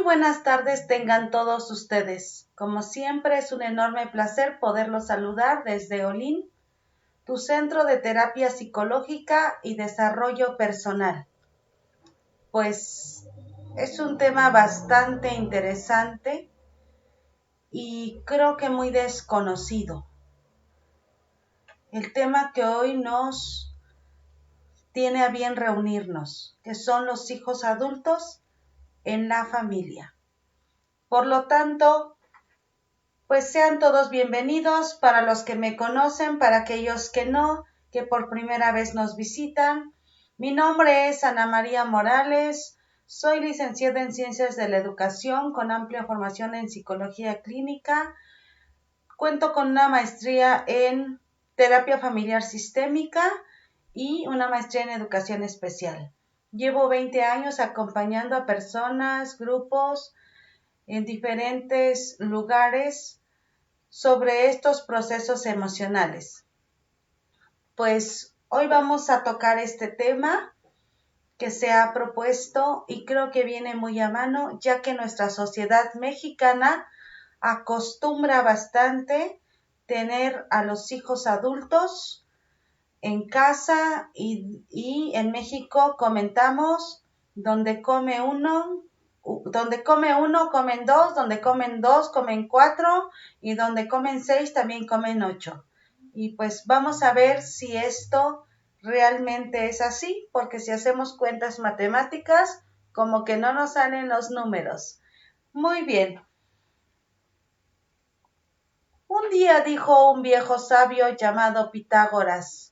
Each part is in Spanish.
Muy buenas tardes tengan todos ustedes. Como siempre es un enorme placer poderlos saludar desde Olin, tu centro de terapia psicológica y desarrollo personal. Pues es un tema bastante interesante y creo que muy desconocido. El tema que hoy nos tiene a bien reunirnos, que son los hijos adultos en la familia. Por lo tanto, pues sean todos bienvenidos para los que me conocen, para aquellos que no, que por primera vez nos visitan. Mi nombre es Ana María Morales, soy licenciada en Ciencias de la Educación con amplia formación en Psicología Clínica. Cuento con una maestría en Terapia Familiar Sistémica y una maestría en Educación Especial. Llevo 20 años acompañando a personas, grupos en diferentes lugares sobre estos procesos emocionales. Pues hoy vamos a tocar este tema que se ha propuesto y creo que viene muy a mano, ya que nuestra sociedad mexicana acostumbra bastante tener a los hijos adultos en casa y en México comentamos donde come uno, comen dos, donde comen dos, comen cuatro, y donde comen 6 también comen 8. Y pues vamos a ver si esto realmente es así, porque si hacemos cuentas matemáticas, como que no nos salen los números. Muy bien. Un día dijo un viejo sabio llamado Pitágoras: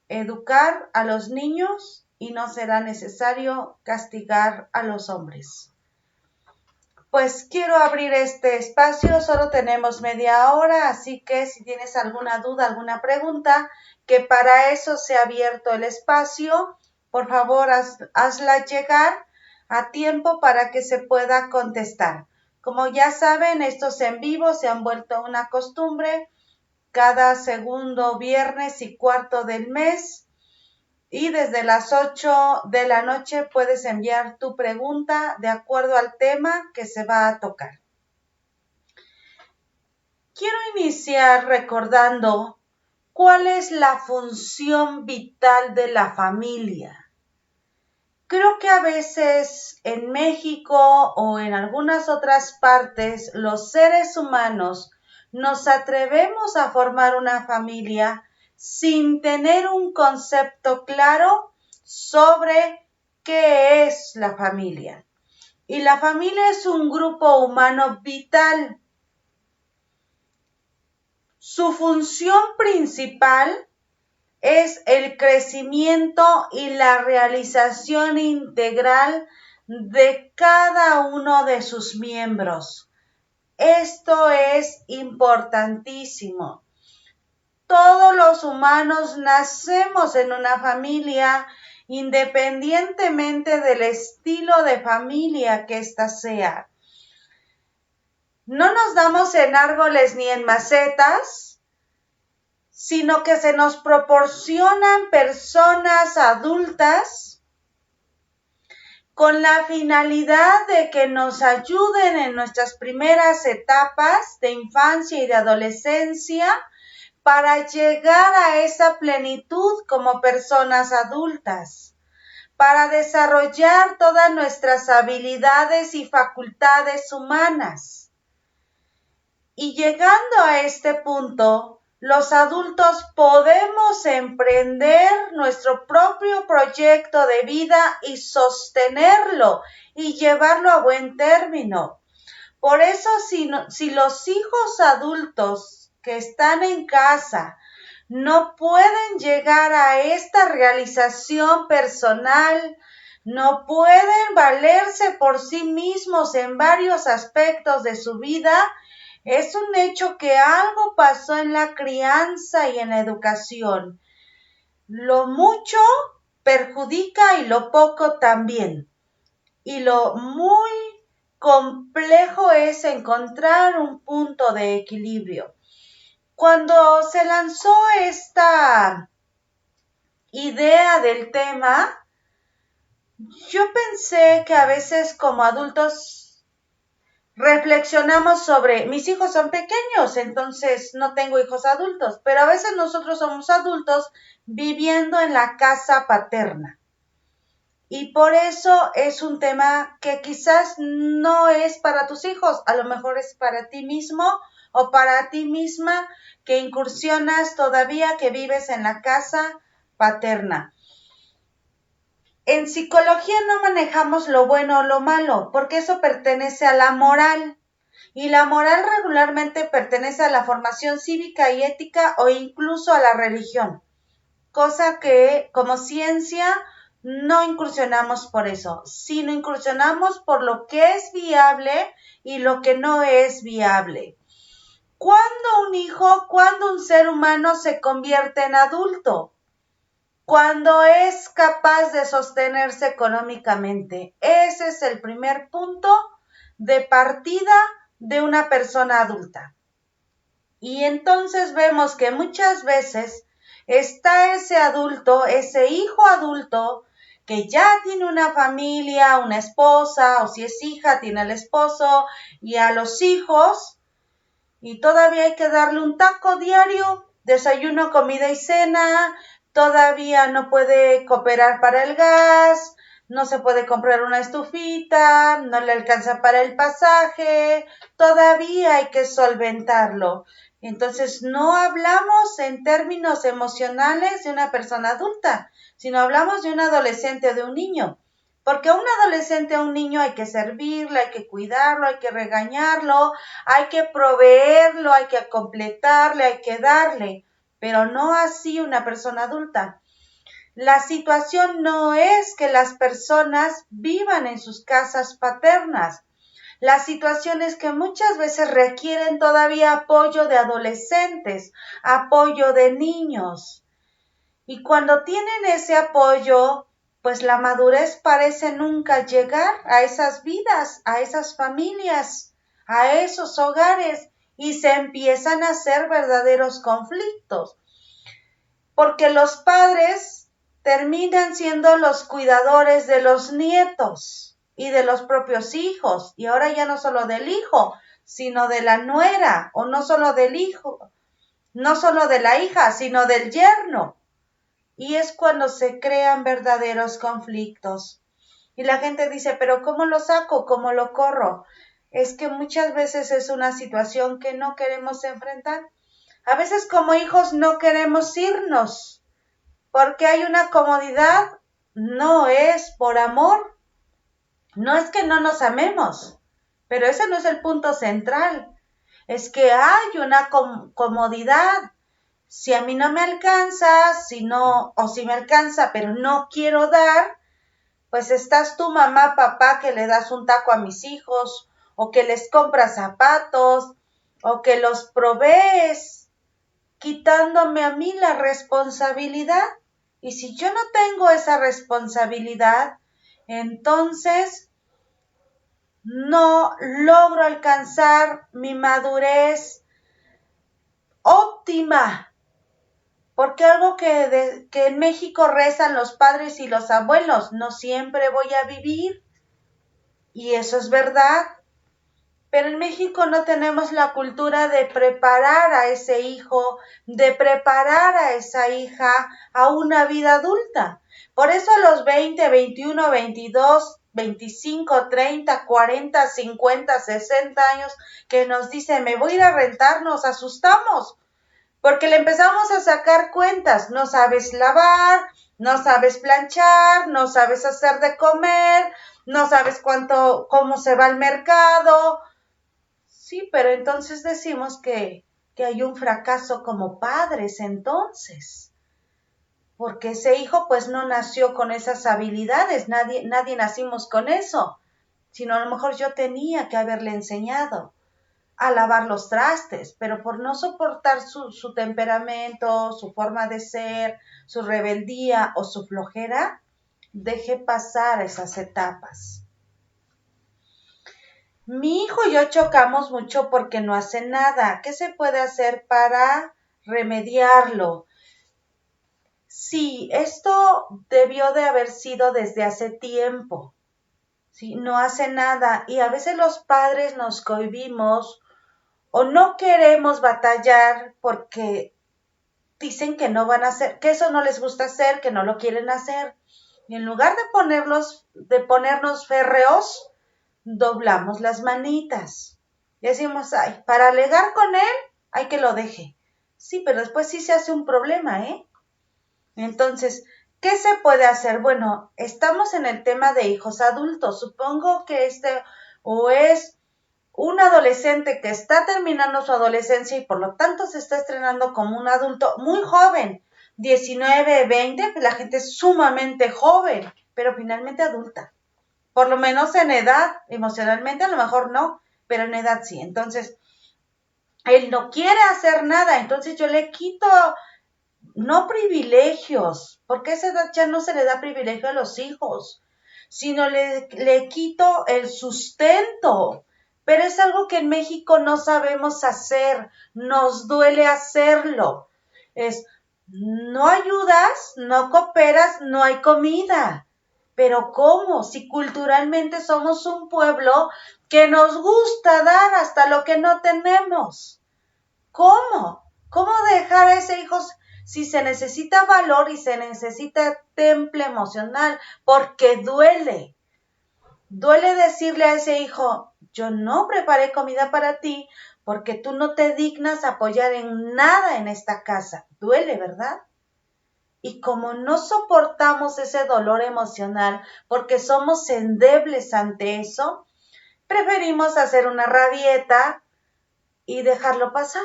educar a los niños y no será necesario castigar a los hombres. Pues quiero abrir este espacio, solo tenemos media hora, así que si tienes alguna duda, alguna pregunta, que para eso se ha abierto el espacio, por favor hazla llegar a tiempo para que se pueda contestar. Como ya saben, estos en vivo se han vuelto una costumbre cada segundo viernes y cuarto del mes. Y desde las 8 de la noche puedes enviar tu pregunta de acuerdo al tema que se va a tocar. Quiero iniciar recordando cuál es la función vital de la familia. Creo que a veces en México o en algunas otras partes los seres humanos nos atrevemos a formar una familia sin tener un concepto claro sobre qué es la familia. Y la familia es un grupo humano vital. Su función principal es el crecimiento y la realización integral de cada uno de sus miembros. Esto es importantísimo. Todos los humanos nacemos en una familia, independientemente del estilo de familia que ésta sea. No nos damos en árboles ni en macetas, sino que se nos proporcionan personas adultas con la finalidad de que nos ayuden en nuestras primeras etapas de infancia y de adolescencia para llegar a esa plenitud como personas adultas, para desarrollar todas nuestras habilidades y facultades humanas. Y llegando a este punto, los adultos podemos emprender nuestro propio proyecto de vida y sostenerlo y llevarlo a buen término. Por eso, si los hijos adultos que están en casa no pueden llegar a esta realización personal, no pueden valerse por sí mismos en varios aspectos de su vida, es un hecho que algo pasó en la crianza y en la educación. Lo mucho perjudica y lo poco también. Y lo muy complejo es encontrar un punto de equilibrio. Cuando se lanzó esta idea del tema, yo pensé que a veces como adultos reflexionamos sobre, mis hijos son pequeños, entonces no tengo hijos adultos, pero a veces nosotros somos adultos viviendo en la casa paterna. Y por eso es un tema que quizás no es para tus hijos, a lo mejor es para ti mismo o para ti misma que incursionas todavía, que vives en la casa paterna. En psicología no manejamos lo bueno o lo malo, porque eso pertenece a la moral. Y la moral regularmente pertenece a la formación cívica y ética o incluso a la religión, cosa que como ciencia no incursionamos por eso, sino incursionamos por lo que es viable y lo que no es viable. ¿Cuándo un ser humano se convierte en adulto? Cuando es capaz de sostenerse económicamente. Ese es el primer punto de partida de una persona adulta. Y entonces vemos que muchas veces está ese adulto, ese hijo adulto, que ya tiene una familia, una esposa, o si es hija, tiene al esposo y a los hijos, y todavía hay que darle un taco diario, desayuno, comida y cena, todavía no puede cooperar para el gas, no se puede comprar una estufita, no le alcanza para el pasaje, todavía hay que solventarlo. Entonces no hablamos en términos emocionales de una persona adulta, sino hablamos de un adolescente o de un niño. Porque a un adolescente o a un niño hay que servirle, hay que cuidarlo, hay que regañarlo, hay que proveerlo, hay que completarle, hay que darle, pero no así una persona adulta. La situación no es que las personas vivan en sus casas paternas. La situación es que muchas veces requieren todavía apoyo de adolescentes, apoyo de niños. Y cuando tienen ese apoyo, pues la madurez parece nunca llegar a esas vidas, a esas familias, a esos hogares, y se empiezan a hacer verdaderos conflictos. Porque los padres terminan siendo los cuidadores de los nietos y de los propios hijos, y ahora ya no solo del hijo, sino de la nuera, o no solo del hijo, no solo de la hija, sino del yerno. Y es cuando se crean verdaderos conflictos. Y la gente dice, pero ¿cómo lo saco? ¿Cómo lo corro? Es que muchas veces es una situación que no queremos enfrentar. A veces como hijos no queremos irnos, porque hay una comodidad, no es por amor, no es que no nos amemos, pero ese no es el punto central, es que hay una comodidad. Si a mí no me alcanza, si no, o si me alcanza, pero no quiero dar, pues estás tú, mamá, papá, que le das un taco a mis hijos, o que les compras zapatos, o que los provees, quitándome a mí la responsabilidad. Y si yo no tengo esa responsabilidad, entonces no logro alcanzar mi madurez óptima. Porque algo que en México rezan los padres y los abuelos, no siempre voy a vivir, y eso es verdad, pero en México no tenemos la cultura de preparar a ese hijo, de preparar a esa hija a una vida adulta. Por eso a los 20, 21, 22, 25, 30, 40, 50, 60 años que nos dice me voy a ir a rentar, nos asustamos. Porque le empezamos a sacar cuentas, no sabes lavar, no sabes planchar, no sabes hacer de comer, no sabes cómo se va al mercado. Sí, pero entonces decimos que hay un fracaso como padres entonces, porque ese hijo pues no nació con esas habilidades, nadie nacimos con eso, sino a lo mejor yo tenía que haberle enseñado a lavar los trastes, pero por no soportar su temperamento, su forma de ser, su rebeldía o su flojera, dejé pasar esas etapas. Mi hijo y yo chocamos mucho porque no hace nada. ¿Qué se puede hacer para remediarlo? Sí, esto debió de haber sido desde hace tiempo. ¿sí? No hace nada y a veces los padres nos cohibimos o no queremos batallar porque dicen que no van a hacer, que eso no les gusta hacer, que no lo quieren hacer. Y en lugar de ponernos férreos, doblamos las manitas. Y decimos, ay, para alegar con él, hay que lo deje. Sí, pero después sí se hace un problema, ¿eh? Entonces, ¿qué se puede hacer? Bueno, estamos en el tema de hijos adultos. Supongo que o es un adolescente que está terminando su adolescencia y por lo tanto se está estrenando como un adulto muy joven, 19, 20, pues la gente es sumamente joven, pero finalmente adulta. Por lo menos en edad, emocionalmente a lo mejor no, pero en edad sí. Entonces, él no quiere hacer nada, entonces yo le quito, no privilegios, porque a esa edad ya no se le da privilegio a los hijos, sino le quito el sustento. Pero es algo que en México no sabemos hacer, nos duele hacerlo. No ayudas, no cooperas, no hay comida. Pero ¿cómo? Si culturalmente somos un pueblo que nos gusta dar hasta lo que no tenemos. ¿Cómo? ¿Cómo dejar a ese hijo si se necesita valor y se necesita temple emocional? Porque duele. Duele decirle a ese hijo, yo no preparé comida para ti porque tú no te dignas apoyar en nada en esta casa. Duele, ¿verdad? Y como no soportamos ese dolor emocional porque somos endebles ante eso, preferimos hacer una rabieta y dejarlo pasar.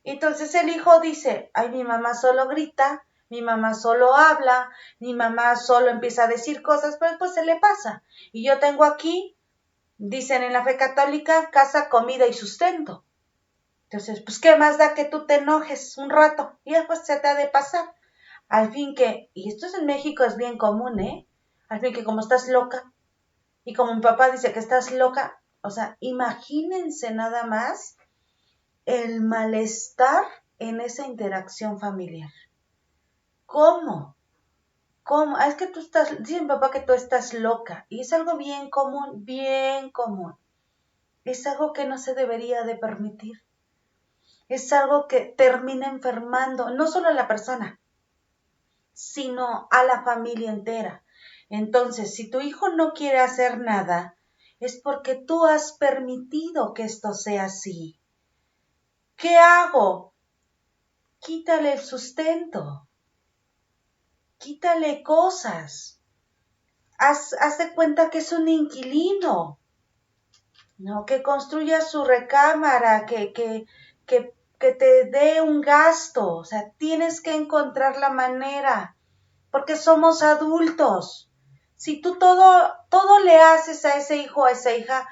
Entonces el hijo dice, ay, mi mamá solo grita, mi mamá solo habla, mi mamá solo empieza a decir cosas, pero después se le pasa. Y yo tengo aquí, dicen en la fe católica, casa, comida y sustento. Entonces, pues, ¿qué más da que tú te enojes un rato? Y después se te ha de pasar. Al fin que, y esto en México es bien común, al fin que como estás loca, y como mi papá dice que estás loca, o sea, imagínense nada más el malestar en esa interacción familiar. ¿Cómo? ¿Cómo? Es que dice mi papá que tú estás loca, y es algo bien común, bien común. Es algo que no se debería de permitir. Es algo que termina enfermando, no solo a la persona, sino a la familia entera. Entonces, si tu hijo no quiere hacer nada, es porque tú has permitido que esto sea así. ¿Qué hago? Quítale el sustento. Quítale cosas. Haz de cuenta que es un inquilino, ¿no? Que construya su recámara, que te dé un gasto. O sea, tienes que encontrar la manera, porque somos adultos. Si tú todo le haces a ese hijo o a esa hija,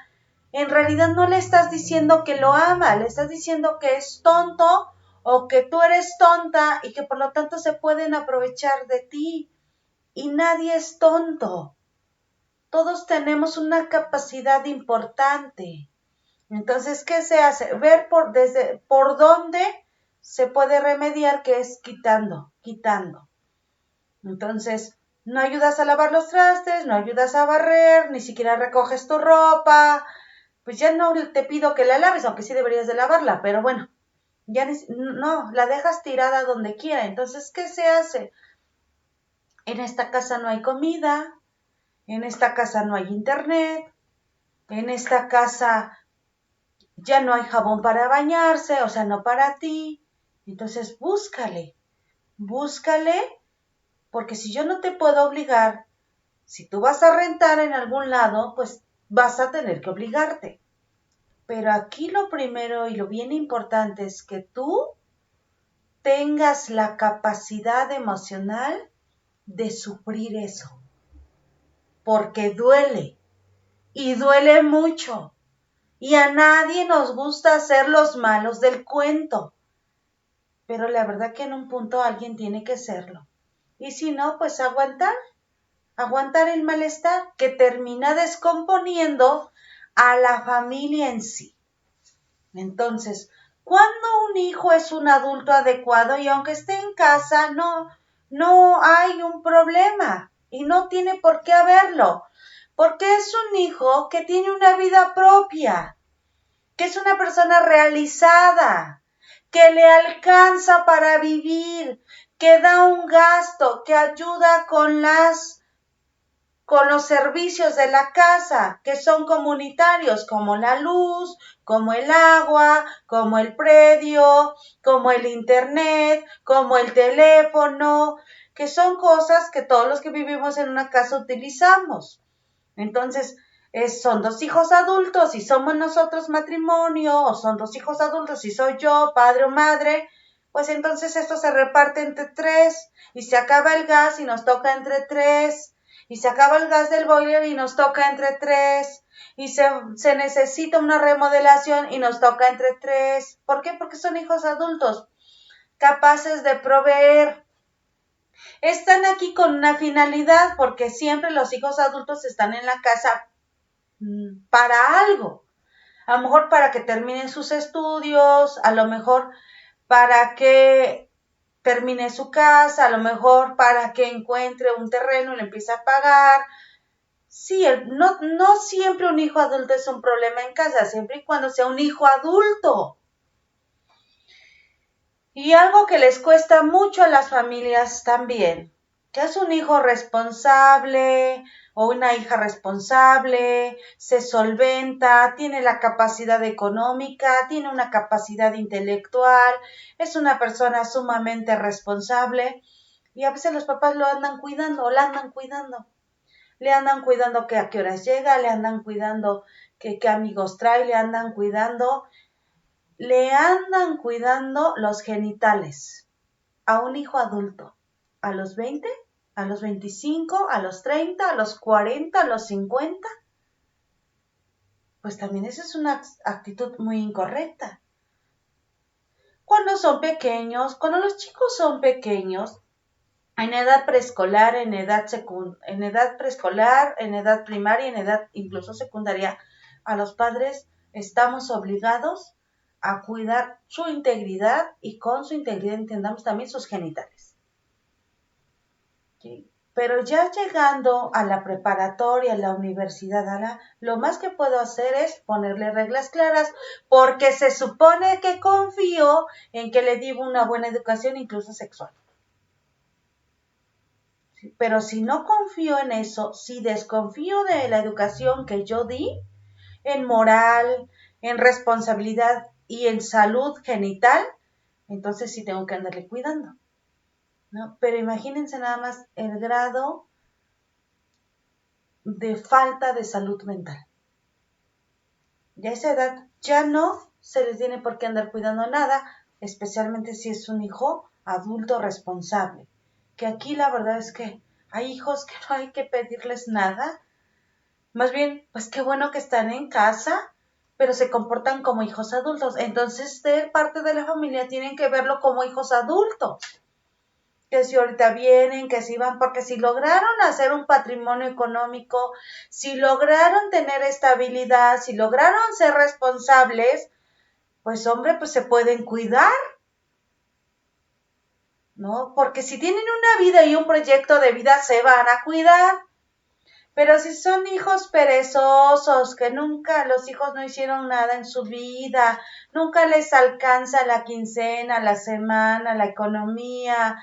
en realidad no le estás diciendo que lo ama, le estás diciendo que es tonto o que tú eres tonta y que por lo tanto se pueden aprovechar de ti. Y nadie es tonto. Todos tenemos una capacidad importante. Entonces, ¿qué se hace? Ver por dónde se puede remediar, que es quitando. Entonces, no ayudas a lavar los trastes, no ayudas a barrer, ni siquiera recoges tu ropa. Pues ya no te pido que la laves, aunque sí deberías de lavarla, pero bueno, ya no, la dejas tirada donde quiera. Entonces, ¿qué se hace? En esta casa no hay comida, en esta casa no hay internet, en esta casa ya no hay jabón para bañarse, o sea, no para ti. Entonces, búscale, porque si yo no te puedo obligar, si tú vas a rentar en algún lado, pues vas a tener que obligarte. Pero aquí lo primero y lo bien importante es que tú tengas la capacidad emocional de sufrir eso. Porque duele. Y duele mucho. Y a nadie nos gusta ser los malos del cuento. Pero la verdad que en un punto alguien tiene que serlo. Y si no, pues aguantar el malestar que termina descomponiendo a la familia en sí. Entonces, cuando un hijo es un adulto adecuado y aunque esté en casa, no hay un problema y no tiene por qué haberlo. porque es un hijo que tiene una vida propia, que es una persona realizada, que le alcanza para vivir, que da un gasto, que ayuda con los servicios de la casa, que son comunitarios, como la luz, como el agua, como el predio, como el internet, como el teléfono, que son cosas que todos los que vivimos en una casa utilizamos. Entonces, son dos hijos adultos y somos nosotros matrimonio, o son dos hijos adultos y soy yo, padre o madre, pues entonces esto se reparte entre 3 y se acaba el gas y nos toca entre 3 y se acaba el gas del boiler y nos toca entre 3 y se necesita una remodelación y nos toca entre 3. ¿Por qué? Porque son hijos adultos, capaces de proveer. Están aquí con una finalidad, porque siempre los hijos adultos están en la casa para algo. A lo mejor para que terminen sus estudios, a lo mejor para que termine su casa, a lo mejor para que encuentre un terreno y le empiece a pagar. Sí, no siempre un hijo adulto es un problema en casa, siempre y cuando sea un hijo adulto. Y algo que les cuesta mucho a las familias también, que es un hijo responsable o una hija responsable, se solventa, tiene la capacidad económica, tiene una capacidad intelectual, es una persona sumamente responsable y a veces los papás lo andan cuidando o la andan cuidando. Le andan cuidando que a qué horas llega, le andan cuidando que qué amigos trae, le andan cuidando los genitales a un hijo adulto, a los 20, a los 25, a los 30, a los 40, a los 50. Pues también esa es una actitud muy incorrecta. Cuando son pequeños, cuando los chicos son pequeños, en edad preescolar, en edad preescolar, en edad primaria, en edad incluso secundaria, a los padres estamos obligados a cuidar su integridad y con su integridad entendamos también sus genitales. ¿Sí? Pero ya llegando a la preparatoria, a la universidad, lo más que puedo hacer es ponerle reglas claras, porque se supone que confío en que le di una buena educación, incluso sexual. Pero si no confío en eso, si desconfío de la educación que yo di, en moral, en responsabilidad y en salud genital, entonces sí tengo que andarle cuidando, ¿no? Pero imagínense nada más el grado de falta de salud mental. Y a esa edad ya no se les tiene por qué andar cuidando nada, especialmente si es un hijo adulto responsable. Que aquí la verdad es que hay hijos que no hay que pedirles nada. Más bien, pues qué bueno que están en casa, pero se comportan como hijos adultos. Entonces, de parte de la familia tienen que verlo como hijos adultos. Que si ahorita vienen, que si van, porque si lograron hacer un patrimonio económico, si lograron tener estabilidad, si lograron ser responsables, pues hombre, pues se pueden cuidar, ¿no? Porque si tienen una vida y un proyecto de vida, se van a cuidar. Pero si son hijos perezosos, que nunca los hijos no hicieron nada en su vida, nunca les alcanza la quincena, la semana, la economía,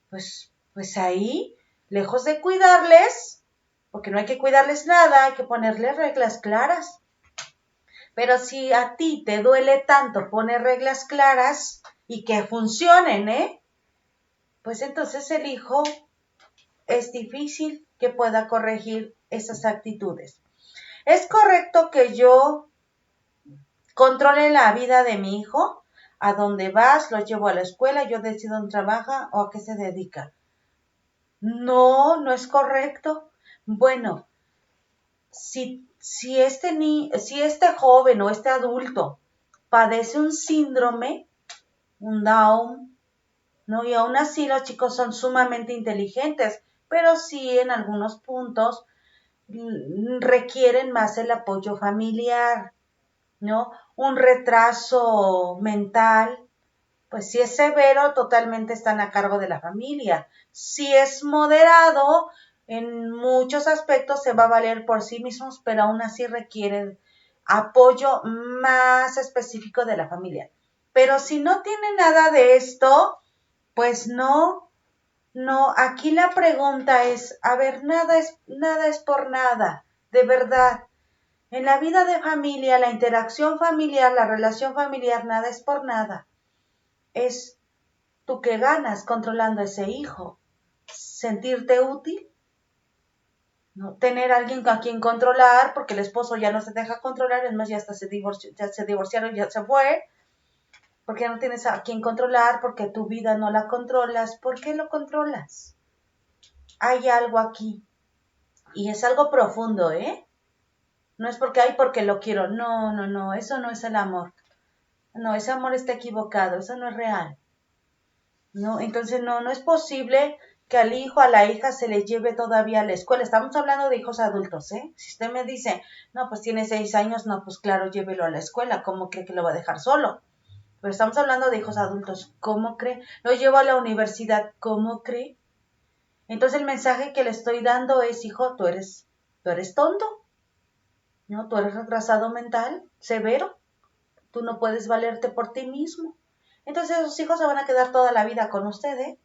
pues ahí, lejos de cuidarles, porque no hay que cuidarles nada, hay que ponerles reglas claras. Pero si a ti te duele tanto poner reglas claras y que funcionen, pues entonces el hijo es difícil que pueda corregir esas actitudes. ¿Es correcto que yo controle la vida de mi hijo? ¿A dónde vas? ¿Lo llevo a la escuela? ¿Yo decido dónde trabaja o a qué se dedica? No, no es correcto. Bueno, si este joven o este adulto padece un síndrome, un Down, ¿no? Y aún así los chicos son sumamente inteligentes, pero sí en algunos puntos requieren más el apoyo familiar, ¿no? Un retraso mental, pues si es severo, totalmente están a cargo de la familia. Si es moderado, en muchos aspectos se va a valer por sí mismos, pero aún así requieren apoyo más específico de la familia. Pero si no tiene nada de esto, pues no, aquí la pregunta es, a ver, nada es por nada, de verdad. En la vida de familia, la interacción familiar, la relación familiar, nada es por nada. Es tú que ganas controlando a ese hijo. Sentirte útil, no tener a alguien a quien controlar, porque el esposo ya no se deja controlar, es más, ya hasta se divorciaron, ya se fue, porque no tienes a quien controlar, porque tu vida no la controlas. ¿Por qué lo controlas? Hay algo aquí, y es algo profundo, ¿eh? No es porque lo quiero, no, eso no es el amor. No, ese amor está equivocado, eso no es real. No, entonces no es posible que al hijo, a la hija se le lleve todavía a la escuela. Estamos hablando de hijos adultos, ¿eh? Si usted me dice, no, pues tiene 6 años, no, pues claro, llévelo a la escuela. ¿Cómo cree que lo va a dejar solo? Pero estamos hablando de hijos adultos. ¿Cómo cree? Lo llevo a la universidad. ¿Cómo cree? Entonces el mensaje que le estoy dando es, hijo, tú eres tonto, ¿no? Tú eres retrasado mental, severo. Tú no puedes valerte por ti mismo. Entonces esos hijos se van a quedar toda la vida con usted, ¿eh?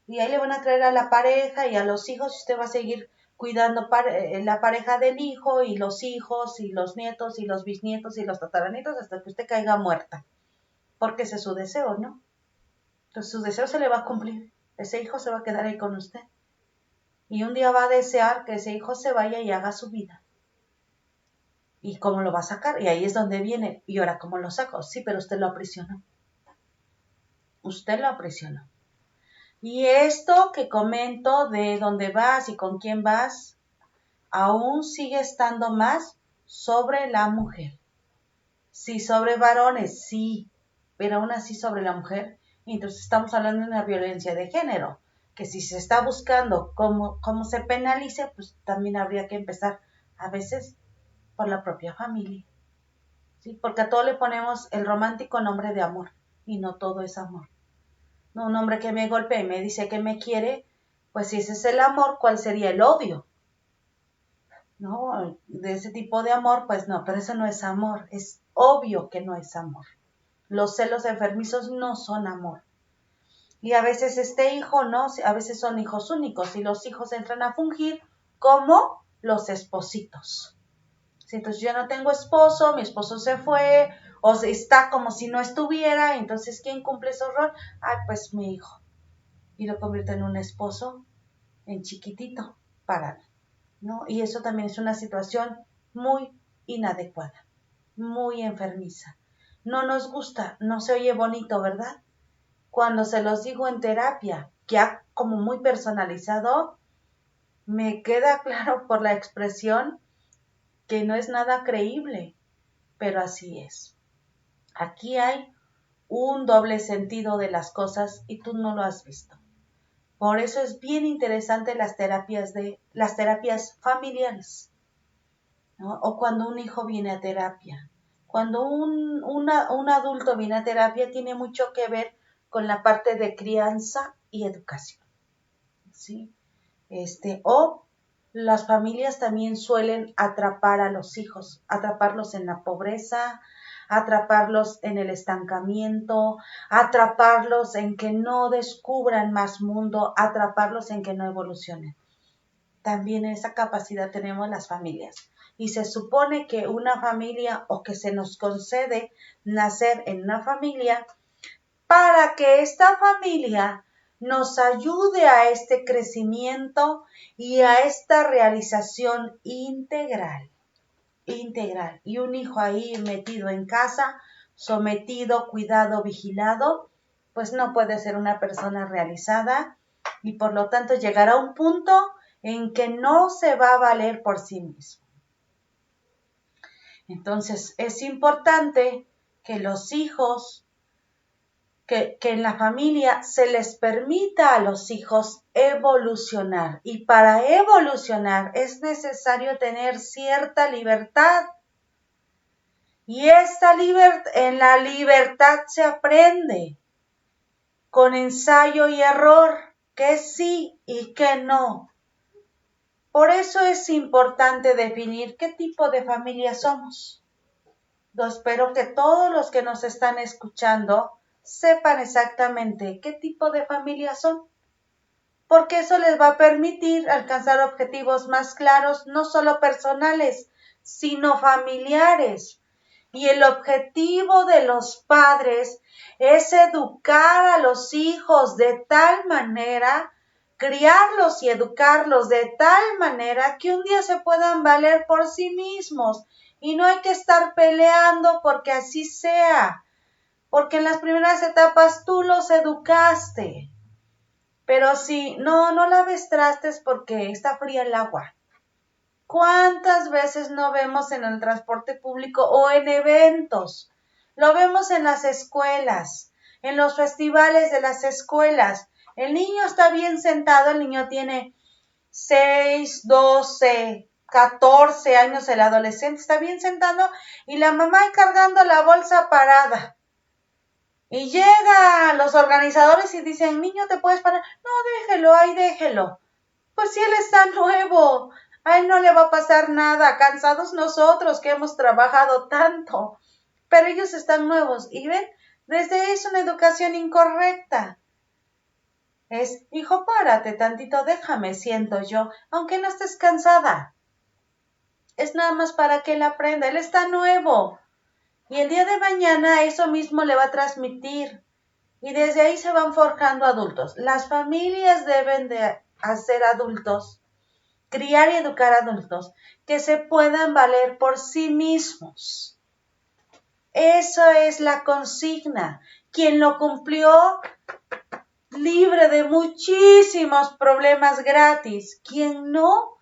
Y ahí le van a traer a la pareja y a los hijos, y usted va a seguir cuidando la pareja del hijo y los hijos y los nietos y los bisnietos y los tataranietos hasta que usted caiga muerta. Porque ese es su deseo, ¿no? Entonces su deseo se le va a cumplir. Ese hijo se va a quedar ahí con usted. Y un día va a desear que ese hijo se vaya y haga su vida. ¿Y cómo lo va a sacar? Y ahí es donde viene. ¿Y ahora cómo lo saco? Sí, pero usted lo aprisionó. Usted lo aprisionó. Y esto que comento de dónde vas y con quién vas, aún sigue estando más sobre la mujer. Sí, sobre varones, sí, pero aún así sobre la mujer. Entonces estamos hablando de una violencia de género, que si se está buscando cómo se penalice, pues también habría que empezar a veces por la propia familia. ¿Sí? Porque a todo le ponemos el romántico nombre de amor, y no todo es amor. No, un hombre que me golpea y me dice que me quiere, pues si ese es el amor, ¿cuál sería el odio? ¿No? De ese tipo de amor, pues no, pero eso no es amor, es obvio que no es amor. Los celos enfermizos no son amor. Y a veces este hijo, ¿no? A veces son hijos únicos y los hijos entran a fungir como los espositos. ¿Sí? Entonces yo no tengo esposo, mi esposo se fue, o está como si no estuviera, entonces ¿quién cumple ese rol? Ay, pues mi hijo. Y lo convierte en un esposo, en chiquitito, para mí, ¿no? Y eso también es una situación muy inadecuada, muy enfermiza. No nos gusta, no se oye bonito, ¿verdad? Cuando se los digo en terapia, ya como muy personalizado, me queda claro por la expresión que no es nada creíble, pero así es. Aquí hay un doble sentido de las cosas y tú no lo has visto. Por eso es bien interesante las terapias familiares, ¿no? O cuando un hijo viene a terapia. Cuando un adulto viene a terapia tiene mucho que ver con la parte de crianza y educación, ¿sí? O las familias también suelen atrapar a los hijos, atraparlos en la pobreza, atraparlos en el estancamiento, atraparlos en que no descubran más mundo, atraparlos en que no evolucionen. También esa capacidad tenemos las familias. Y se supone que una familia o que se nos concede nacer en una familia para que esta familia nos ayude a este crecimiento y a esta realización integral. Y un hijo ahí metido en casa, sometido, cuidado, vigilado, pues no puede ser una persona realizada y por lo tanto llegará a un punto en que no se va a valer por sí mismo. Entonces es importante que los hijos, que en la familia se les permita a los hijos evolucionar. Y para evolucionar es necesario tener cierta libertad. Y en la libertad se aprende con ensayo y error, que sí y que no. Por eso es importante definir qué tipo de familia somos. Yo espero que todos los que nos están escuchando sepan exactamente qué tipo de familia son, porque eso les va a permitir alcanzar objetivos más claros, no solo personales, sino familiares. Y el objetivo de los padres es educar a los hijos de tal manera, criarlos y educarlos de tal manera que un día se puedan valer por sí mismos. Y no hay que estar peleando porque así sea, porque en las primeras etapas tú los educaste. Pero si no laves trastes porque está fría el agua. ¿Cuántas veces no vemos en el transporte público o en eventos? Lo vemos en las escuelas, en los festivales de las escuelas. El niño está bien sentado, el niño tiene 6, 12, 14 años, el adolescente está bien sentado y la mamá cargando la bolsa parada. Y llegan los organizadores y dicen, niño, ¿te puedes parar? No, déjelo, ahí déjelo. Pues si él está nuevo, a él no le va a pasar nada, cansados nosotros que hemos trabajado tanto, pero ellos están nuevos y ven, desde ahí es una educación incorrecta. Es, hijo, párate tantito, déjame, siento yo, aunque no estés cansada. Es nada más para que él aprenda, él está nuevo. Y el día de mañana eso mismo le va a transmitir. Y desde ahí se van forjando adultos. Las familias deben de hacer adultos, criar y educar adultos que se puedan valer por sí mismos. Eso es la consigna. Quien lo cumplió, libre de muchísimos problemas gratis. Quien no,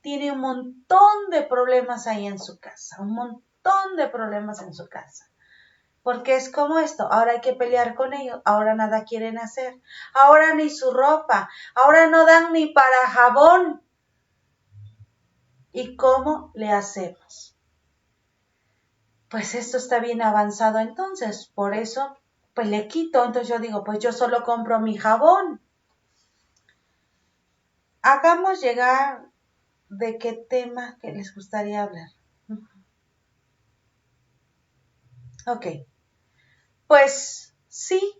tiene un montón de problemas ahí en su casa. Un montón de problemas en su casa. Porque es como esto, ahora hay que pelear con ellos, ahora nada quieren hacer, ahora ni su ropa, ahora no dan ni para jabón. ¿Y cómo le hacemos? Pues esto está bien avanzado entonces, por eso pues le quito, entonces yo digo, pues yo solo compro mi jabón. Hagamos llegar de qué tema que les gustaría hablar. Ok, pues sí,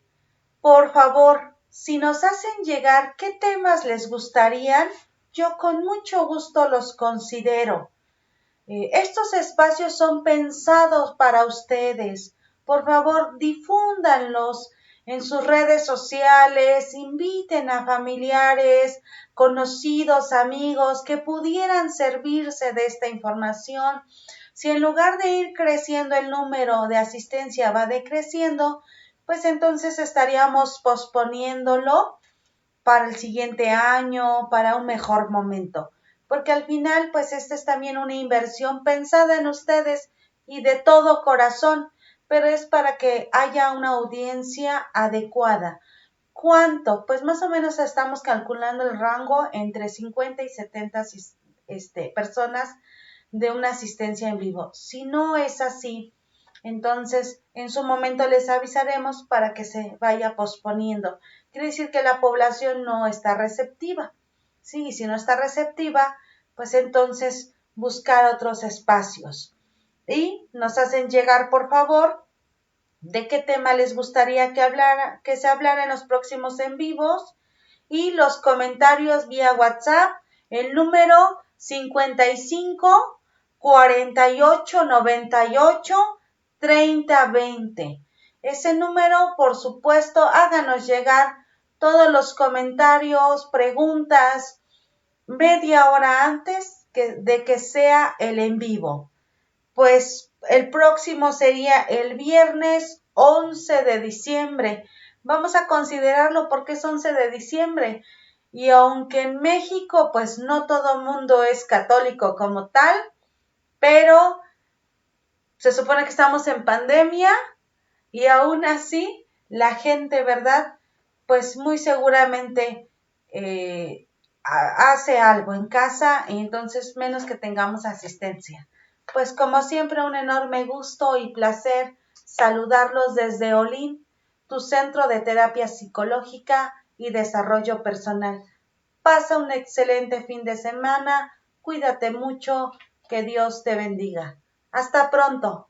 por favor, si nos hacen llegar qué temas les gustarían, yo con mucho gusto los considero. Estos espacios son pensados para ustedes. Por favor, difúndanlos en sus redes sociales, inviten a familiares, conocidos, amigos que pudieran servirse de esta información. Si en lugar de ir creciendo el número de asistencia va decreciendo, pues entonces estaríamos posponiéndolo para el siguiente año, para un mejor momento. Porque al final, pues esta es también una inversión pensada en ustedes y de todo corazón, pero es para que haya una audiencia adecuada. ¿Cuánto? Pues más o menos estamos calculando el rango entre 50 y 70 personas de una asistencia en vivo. Si no es así, entonces en su momento les avisaremos para que se vaya posponiendo. Quiere decir que la población no está receptiva. Sí, si no está receptiva, pues entonces buscar otros espacios. Y nos hacen llegar, por favor, de qué tema les gustaría que se hablara en los próximos en vivos y los comentarios vía WhatsApp, el número 55 48 98 30 20. Ese número, por supuesto, háganos llegar todos los comentarios, preguntas, media hora antes de que sea el en vivo. Pues el próximo sería el viernes 11 de diciembre. Vamos a considerarlo porque es 11 de diciembre. Y aunque en México, pues no todo mundo es católico como tal, pero se supone que estamos en pandemia y aún así la gente, ¿verdad? Pues muy seguramente hace algo en casa y entonces menos que tengamos asistencia. Pues como siempre, un enorme gusto y placer saludarlos desde Olin, tu centro de terapia psicológica y desarrollo personal. Pasa un excelente fin de semana, Cuídate mucho, que Dios te bendiga. Hasta pronto.